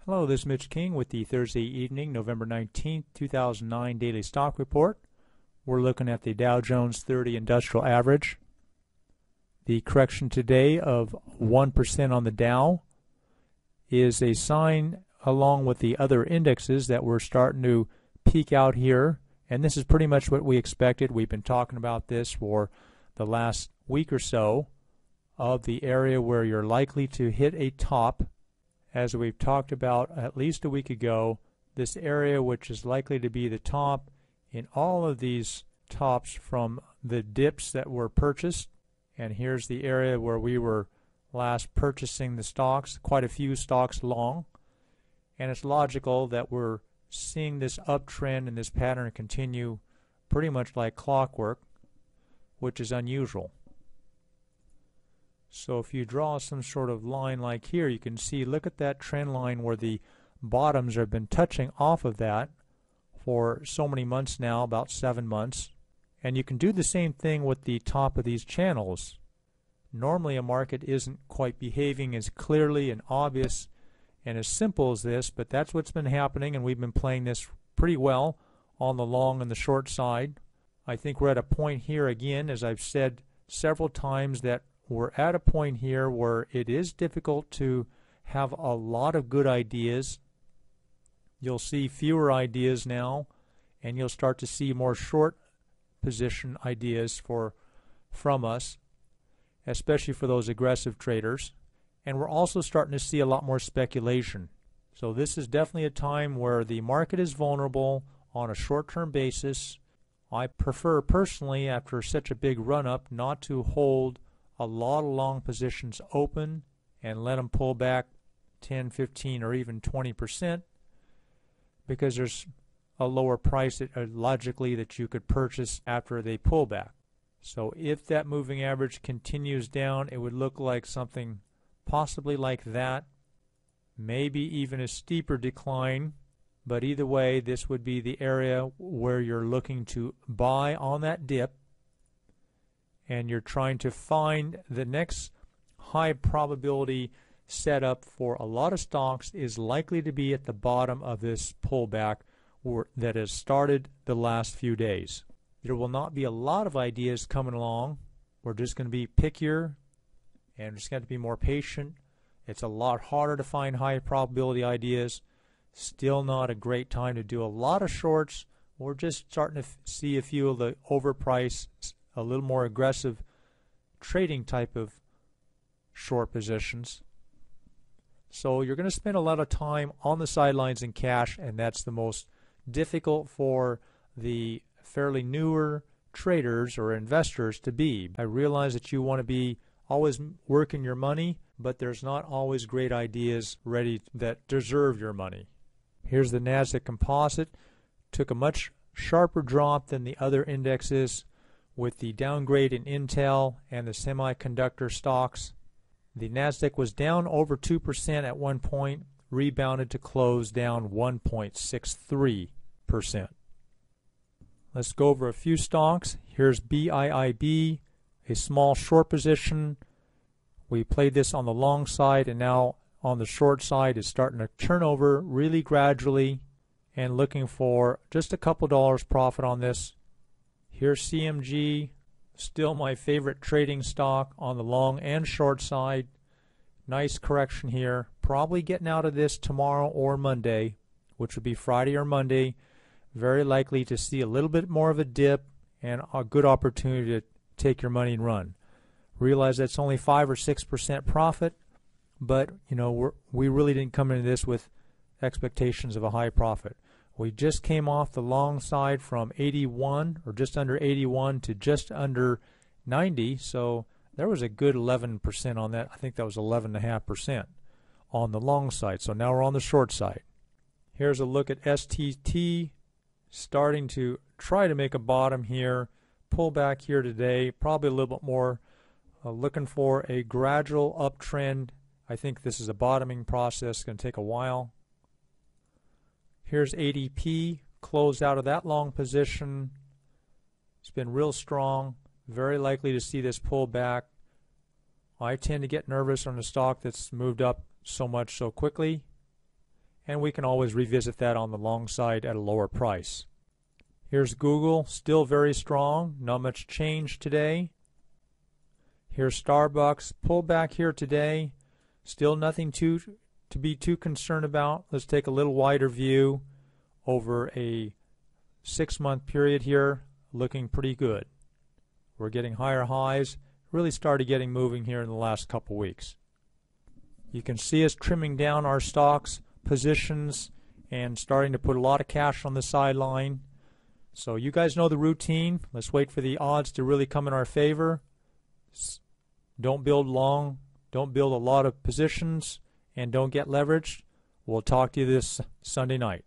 Hello, this is Mitch King with the Thursday evening, November 19th, 2009 Daily Stock Report. We're looking at the Dow Jones 30 Industrial Average. The correction today of 1% on the Dow is a sign, along with the other indexes, that we're starting to peak out here. And this is pretty much what we expected. We've been talking about this for the last week or so, of the area where you're likely to hit a top. As we've talked about at least a week ago, this area which is likely to be the top in all of these tops from the dips that were purchased. And here's the area where we were last purchasing the stocks, quite a few stocks long. And it's logical that we're seeing this uptrend and this pattern continue pretty much like clockwork, which is unusual. So if you draw some sort of line like here, you can see, look at that trend line where the bottoms have been touching off of that for so many months now, about 7 months. And you can do the same thing with the top of these channels. Normally a market isn't quite behaving as clearly and obvious and as simple as this, but that's what's been happening, and we've been playing this pretty well on the long and the short side. I think we're at a point here again, as I've said several times, that we're at a point here where it is difficult to have a lot of good ideas. You'll see fewer ideas now, and you'll start to see more short position ideas from us, especially for those aggressive traders. And we're also starting to see a lot more speculation. So this is definitely a time where the market is vulnerable on a short-term basis. I prefer personally, after such a big run-up, not to hold a lot of long positions open and let them pull back 10, 15, or even 20%, because there's a lower price logically that you could purchase after they pull back. So if that moving average continues down, it would look like something possibly like that, maybe even a steeper decline. But either way, this would be the area where you're looking to buy on that dip, and you're trying to find the next high probability setup for a lot of stocks is likely to be at the bottom of this pullback that has started the last few days. There will not be a lot of ideas coming along. We're just going to be pickier and just going to be more patient. It's a lot harder to find high probability ideas. Still not a great time to do a lot of shorts. We're just starting to see a few of the overpriced, a little more aggressive trading type of short positions. So you're going to spend a lot of time on the sidelines in cash, and that's the most difficult for the fairly newer traders or investors to be. I realize that you want to be always working your money, but there's not always great ideas ready that deserve your money. Here's the Nasdaq Composite. Took a much sharper drop than the other indexes, with the downgrade in Intel and the semiconductor stocks. The Nasdaq was down over 2% at one point, rebounded to close down 1.63%. Let's go over a few stocks. Here's BIIB, a small short position. We played this on the long side, and now on the short side it's starting to turn over really gradually, and looking for just a couple dollars profit on this. Here's CMG, still my favorite trading stock on the long and short side. Nice correction here. Probably getting out of this tomorrow or Monday, which would be Friday or Monday. Very likely to see a little bit more of a dip and a good opportunity to take your money and run. Realize that's only 5 or 6% profit, but you know, we really didn't come into this with expectations of a high profit. We just came off the long side from 81 or just under 81 to just under 90, so there was a good 11% on that. I think that was 11.5% on the long side. So now we're on the short side. Here's a look at STT, starting to try to make a bottom here, pull back here today, probably a little bit more, looking for a gradual uptrend. I think this is a bottoming process, going to take a while. Here's ADP, closed out of that long position. It's been real strong, very likely to see this pull back. I tend to get nervous on a stock that's moved up so much so quickly, and we can always revisit that on the long side at a lower price. Here's Google, still very strong, not much change today. Here's Starbucks, pull back here today, still nothing to be too concerned about. Let's take a little wider view over a 6-month period here, looking pretty good. We're getting higher highs, really started getting moving here in the last couple weeks. You can see us trimming down our stocks, positions, and starting to put a lot of cash on the sideline. So you guys know the routine. Let's wait for the odds to really come in our favor. Don't build long, don't build a lot of positions, and don't get leveraged. We'll talk to you this Sunday night.